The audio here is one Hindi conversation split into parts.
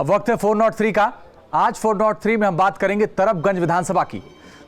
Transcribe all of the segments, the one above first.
अब वक्त है 403 का। आज 403 में हम बात करेंगे तरबगंज विधानसभा की।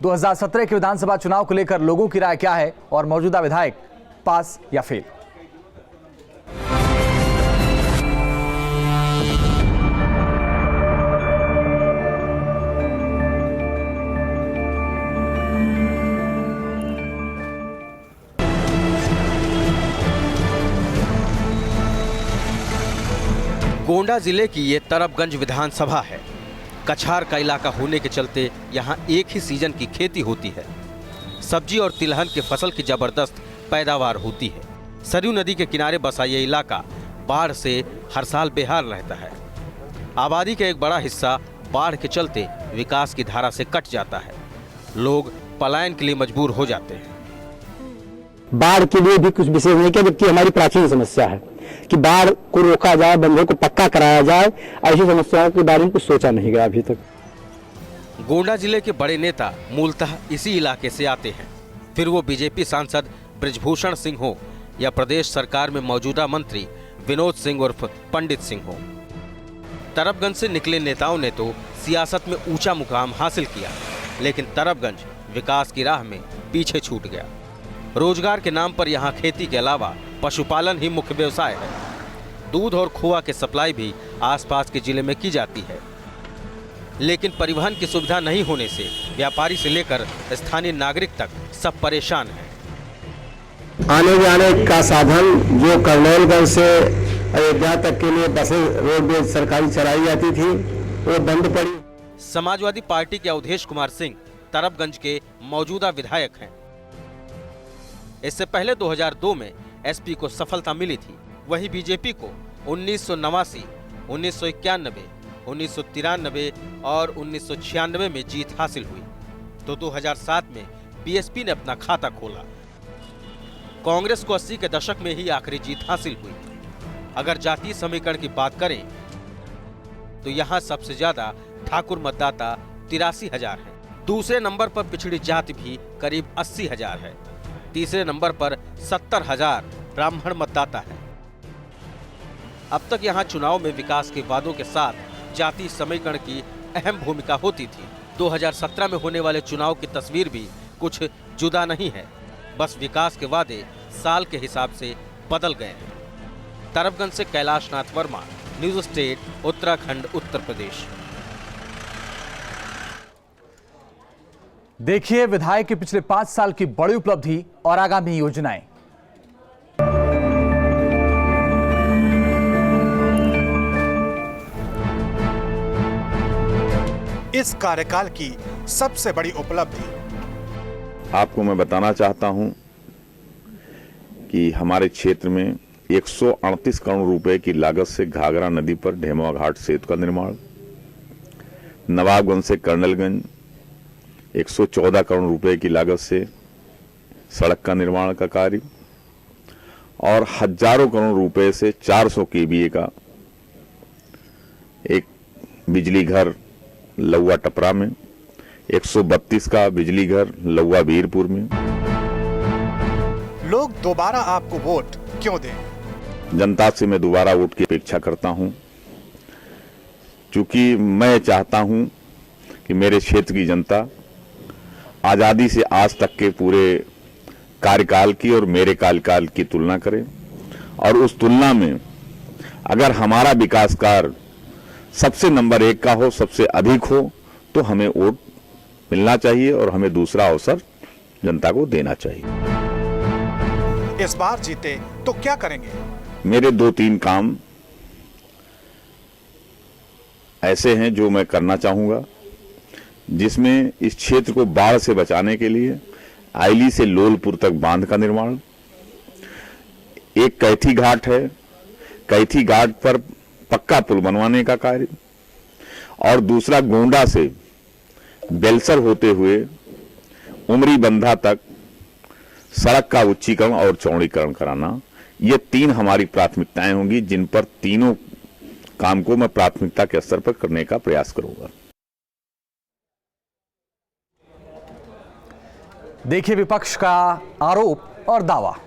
2017 के विधानसभा चुनाव को लेकर लोगों की राय क्या है और मौजूदा विधायक पास या फेल। गोंडा जिले की ये तरबगंज विधानसभा है। कछार का इलाका होने के चलते यहाँ एक ही सीजन की खेती होती है। सब्जी और तिलहन के फसल की जबरदस्त पैदावार होती है। सरयू नदी के किनारे बसा ये इलाका बाढ़ से हर साल बेहाल रहता है। आबादी का एक बड़ा हिस्सा बाढ़ के चलते विकास की धारा से कट जाता है। लोग पलायन के लिए मजबूर हो जाते हैं। बाढ़ के लिए भी कुछ विशेष नहीं किया, जबकि हमारी प्राचीन समस्या है कि बाढ़ को रोका जाए, बंधों को पक्का कराया जाए। ऐसी समस्याओं के बारे में कुछ सोचा नहीं गया अभी तक। गोंडा जिले के बड़े नेता मूलतः इसी इलाके से आते हैं, फिर वो बीजेपी सांसद बृजभूषण सिंह हो या प्रदेश सरकार में मौजूदा मंत्री विनोद सिंह उर्फ पंडित सिंह हो। तरबगंज से निकले नेताओं ने तो सियासत में ऊंचा मुकाम हासिल किया, लेकिन तरबगंज विकास की राह में पीछे छूट गया। रोजगार के नाम पर यहाँ खेती के अलावा पशुपालन ही मुख्य व्यवसाय है। दूध और खोआ की सप्लाई भी आसपास के जिले में की जाती है, लेकिन परिवहन की सुविधा नहीं होने से व्यापारी से लेकर स्थानीय नागरिक तक सब परेशान हैं। आने जाने का साधन जो कर्नैलगंज से अयोध्या तक के लिए बसें रोडवेज सरकारी चलाई जाती थी वो बंद पड़ी। समाजवादी पार्टी के अवधेश कुमार सिंह तरबगंज के मौजूदा विधायक हैं। इससे पहले 2002 में एसपी को सफलता मिली थी। वहीं बीजेपी को 1989, 1991, 1993 और 1996 में जीत हासिल हुई, तो 2007 में बीएसपी ने अपना खाता खोला। कांग्रेस को 80 के दशक में ही आखिरी जीत हासिल हुई। अगर जातीय समीकरण की बात करें तो यहाँ सबसे ज्यादा ठाकुर मतदाता 83,000 है। दूसरे नंबर पर पिछड़ी जाति भी करीब 80,000 है। तीसरे नंबर पर 70,000 ब्राह्मण मतदाता है। अब तक यहाँ चुनाव में विकास के वादों के साथ जाति समीकरण की अहम भूमिका होती थी। 2017 में होने वाले चुनाव की तस्वीर भी कुछ जुदा नहीं है। बस विकास के वादे साल के हिसाब से बदल गए हैं। तरबगंज से कैलाश नाथ वर्मा, न्यूज स्टेट, उत्तराखंड, उत्तर प्रदेश। देखिए विधायक के पिछले 5 साल की बड़ी उपलब्धि और आगामी योजनाएं। इस कार्यकाल की सबसे बड़ी उपलब्धि आपको मैं बताना चाहता हूं कि हमारे क्षेत्र में 138 करोड़ रुपए की लागत से घाघरा नदी पर ढेमवा घाट सेतु का निर्माण, नवाबगंज से कर्नलगंज 114 करोड़ रुपए की लागत से सड़क का निर्माण का कार्य और हजारों करोड़ रुपए से 400 केवीए का एक बिजली घर लौवा टपरा में, 132 का बिजली घर लौवा वीरपुर में। लोग दोबारा आपको वोट क्यों दें? जनता से मैं दोबारा वोट की अपेक्षा करता हूं, क्योंकि मैं चाहता हूं कि मेरे क्षेत्र की जनता आजादी से आज तक के पूरे कार्यकाल की और मेरे कार्यकाल की तुलना करे, और उस तुलना में अगर हमारा विकास कार्य सबसे नंबर 1 का हो, सबसे अधिक हो, तो हमें वोट मिलना चाहिए और हमें दूसरा अवसर जनता को देना चाहिए। इस बार जीते तो क्या करेंगे? मेरे 2-3 काम ऐसे हैं जो मैं करना चाहूंगा, जिसमें इस क्षेत्र को बाढ़ से बचाने के लिए आइली से लोलपुर तक बांध का निर्माण, एक कैथी घाट है, कैथी घाट पर पक्का पुल बनवाने का कार्य, और दूसरा गोंडा से बेलसर होते हुए उमरी बंधा तक सड़क का उच्चीकरण और चौड़ीकरण कराना। ये 3 हमारी प्राथमिकताएं होंगी, जिन पर तीनों काम को मैं प्राथमिकता के स्तर पर करने का प्रयास करूंगा। देखिए विपक्ष का आरोप और दावा।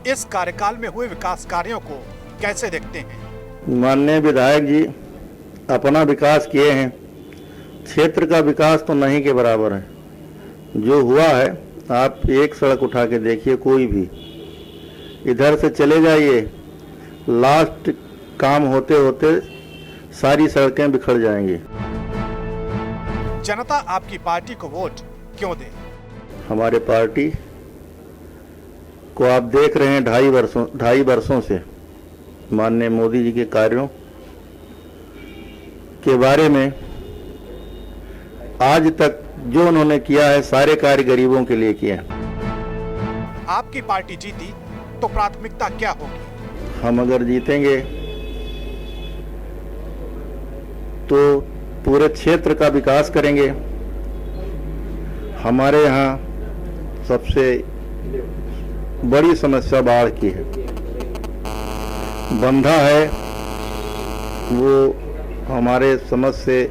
इस कार्यकाल में हुए विकास कार्यों को कैसे देखते हैं? माननीय विधायक जी अपना विकास किए हैं, क्षेत्र का विकास तो नहीं के बराबर है। जो हुआ है, आप एक सड़क उठा के देखिए, कोई भी इधर से चले जाइए, लास्ट काम होते होते सारी सड़कें बिखर जाएंगी। जनता आपकी पार्टी को वोट क्यों दे? हमारे पार्टी को आप देख रहे हैं 2.5 वर्षों से माननीय मोदी जी के कार्यों के बारे में आज तक जो उन्होंने किया है, सारे कार्य गरीबों के लिए किए हैं। आपकी पार्टी जीती तो प्राथमिकता क्या होगी? हम अगर जीतेंगे तो पूरे क्षेत्र का विकास करेंगे। हमारे यहाँ सबसे बड़ी समस्या बाढ़ की है। बंधा है, वो हमारे समझ से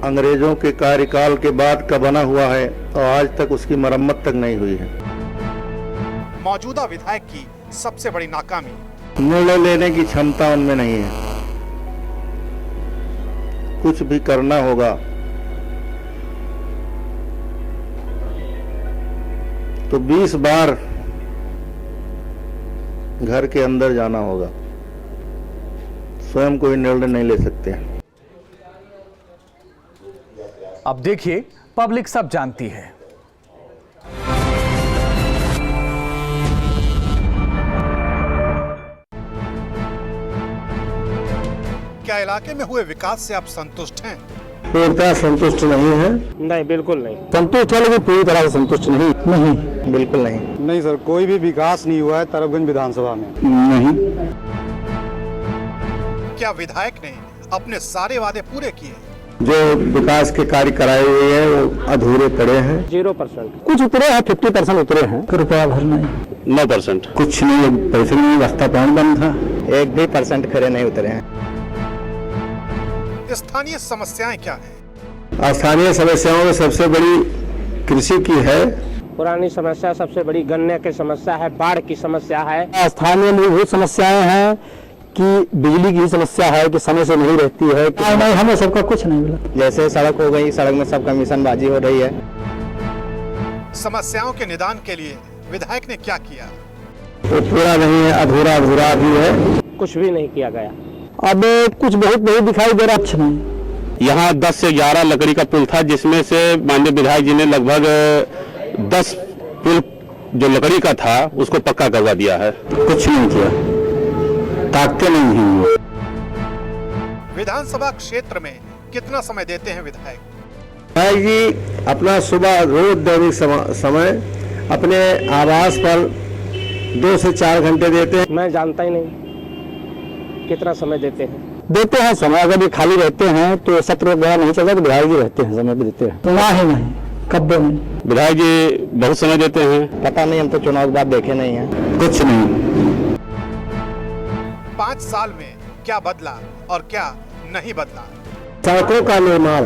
अंग्रेजों के कार्यकाल के बाद का बना हुआ है और आज तक उसकी मरम्मत तक नहीं हुई है। मौजूदा विधायक की सबसे बड़ी नाकामी? निर्णय लेने की क्षमता उनमें नहीं है। कुछ भी करना होगा तो 20 बार घर के अंदर जाना होगा, स्वयं कोई निर्णय नहीं ले सकते। अब देखिए, पब्लिक सब जानती है। क्या इलाके में हुए विकास से आप संतुष्ट हैं? पूरी तरह संतुष्ट नहीं है। नहीं, बिल्कुल नहीं संतुष्ट है, लेकिन पूरी तरह से संतुष्ट नहीं, बिल्कुल नहीं। नहीं सर, कोई भी विकास नहीं हुआ है तरबगंज विधानसभा में। नहीं। क्या विधायक ने अपने सारे वादे पूरे किए? जो विकास के कार्य कराए हुए हैं वो अधूरे पड़े हैं। 0%। कुछ उतरे हैं, 50% उतरे हैं। रुपया भरना है 9%। कुछ नहीं, पैसे नहीं, रास्ता पानी बंद था। 1 भी % खरे नहीं उतरे हैं। स्थानीय समस्याएं क्या हैं? स्थानीय समस्याओं में सबसे बड़ी कृषि की है। पुरानी समस्या सबसे बड़ी गन्ने की समस्या है, बाढ़ की समस्या है। स्थानीय मूलभूत समस्याएं हैं कि बिजली की समस्या है कि समय से नहीं रहती है। नहीं, हमें सबका कुछ नहीं मिला। जैसे सड़क हो गई, सड़क में सब कमीशनबाजी हो रही है। समस्याओं के निदान के लिए विधायक ने क्या किया? वो पूरा नहीं है, अधूरा अधूरा भी है। कुछ भी नहीं किया गया। अब कुछ बहुत नहीं दिखाई दे रहा। अच्छा नहीं। यहाँ 10 से 11 लकड़ी का पुल था, जिसमें से माननीय विधायक जी ने लगभग 10 पुल जो लकड़ी का था उसको पक्का करवा दिया है। कुछ नहीं किया, ताकते नहीं हैं। विधानसभा क्षेत्र में कितना समय देते हैं विधायक? भाई जी अपना सुबह रोज दैनिक समय अपने आवास पर 2 से 4 घंटे देते हैं। मैं जानता ही नहीं कितना समय देते हैं समय। अगर ये खाली रहते हैं तो सत्र वगैरह नहीं चलता तो विधायक जी रहते हैं, समय भी देते हैं। तो नहीं, कब नहीं। विधायक जी बहुत समय देते हैं। पता नहीं, हम तो चुनाव के बाद देखे नहीं है। कुछ नहीं। 5 साल में क्या बदला और क्या नहीं बदला? सड़कों का निर्माण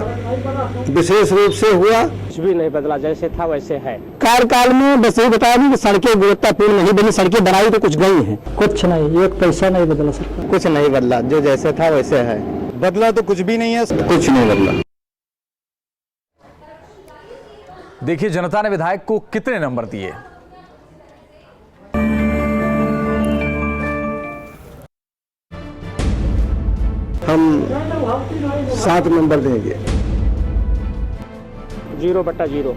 विशेष रूप से हुआ। कुछ भी नहीं बदला, जैसे था वैसे है। कार्यकाल में बस ये बता दी कि सड़कें गुणवत्तापूर्ण नहीं बनी, सड़कें बनाई तो कुछ गई हैं। कुछ नहीं, 1 पैसा नहीं बदला सर। कुछ नहीं बदला, जो जैसे था वैसे है। बदला तो कुछ भी नहीं है। कुछ नहीं बदला। देखिए, जनता ने विधायक को कितने नंबर दिए। हम 7 नंबर देंगे। 0/0।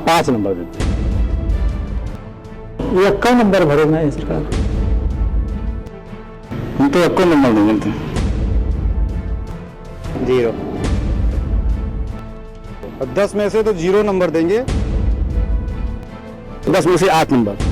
5 नंबर देंगे। ये 1 नंबर भरेगा ये सरकार। हम तो 1 नंबर देंगे। 0। और 10 में से तो 0 नंबर देंगे। 10 में से 8 नंबर।